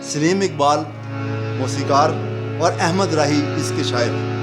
سلیم اقبال موسیقار اور احمد راہی اس کے شاعر ہیں۔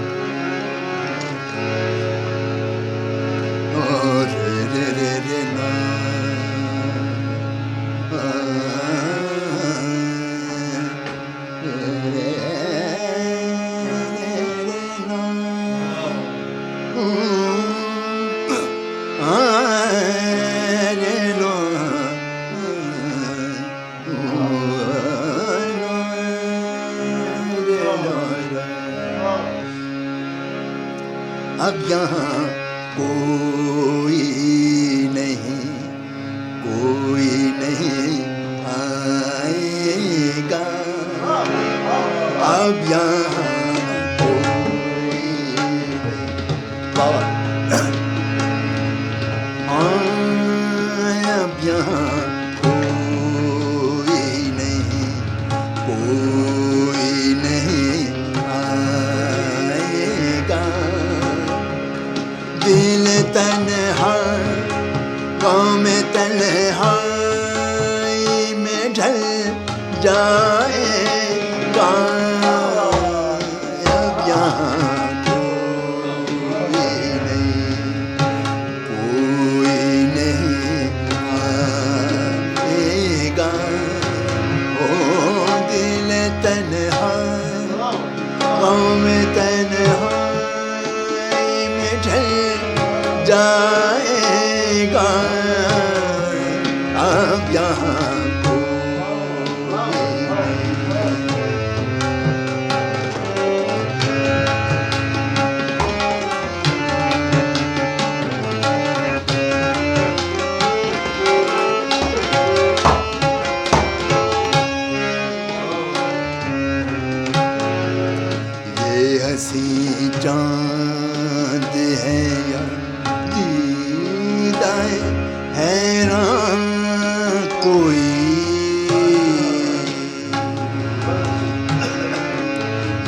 اب یہاں کوئی نہیں آئے گا، اب یہاں کوئی اب یہاں کوئی نہیں آئے گا، دل تنہا قوم تنہائی میں ڈھل جائے گا، اب یہاں کوئی نہیں آئے گا، او دل تنہا قوم تنہائی میں ڈھل جائے گا، اب یہاں یہ ہنسی چاند ہے یا دیدہ حیران کوئی،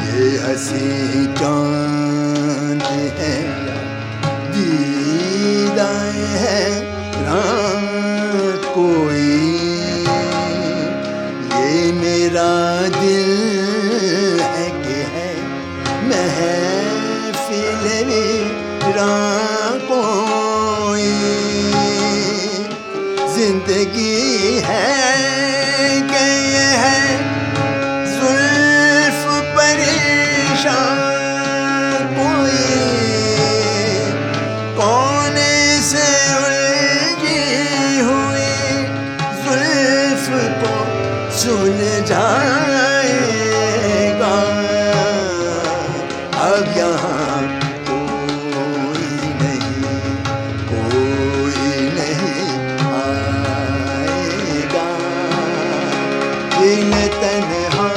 یہ ہنسی چاند ہے یا دیدہ حیران کوئی، یہ میرا دل ہے کہ ہے محفل ویراں کوئی، زندگی ہے کہ یہ ہے زلف پریشان کوئی، کون سے الجھی ہوئی زلف کو سلجھائے گا، اب یہاں کوئی نہیں آئے گا، دل تنہا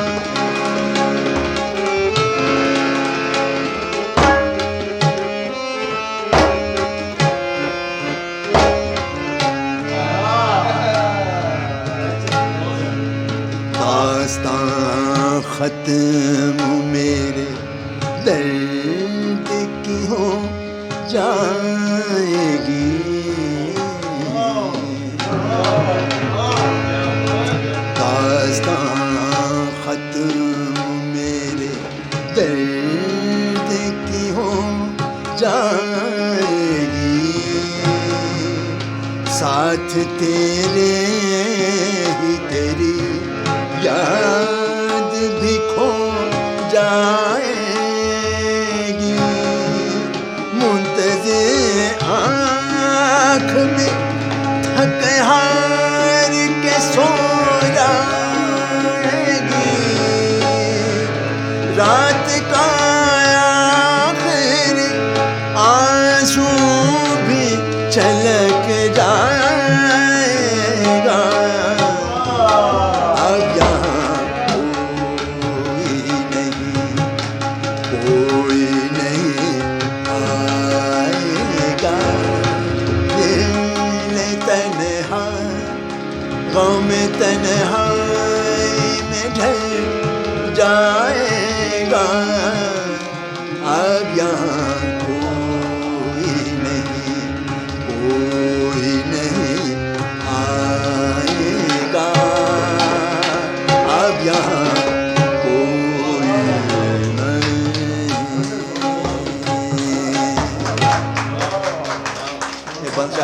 داستان ختم میرے درد کی ہو جائے گی، داستان ختم میرے درد کی ہو جائے گی، ساتھ تیرے ہی تیری یاد بھی کھو جائے گی، منتظر آنکھ میں تھک ہار کے سو جائے گی، رات کا آخری آنسو بھی چھلک جائے گا، اب یہاں کوئی نہیں آئے گا، دل تنہا قوم تنہائی میں ڈھل جائے گا، اب یہاں کوئی نہیں آئے گا، اب یہاں کوئی نہیں. یہ بند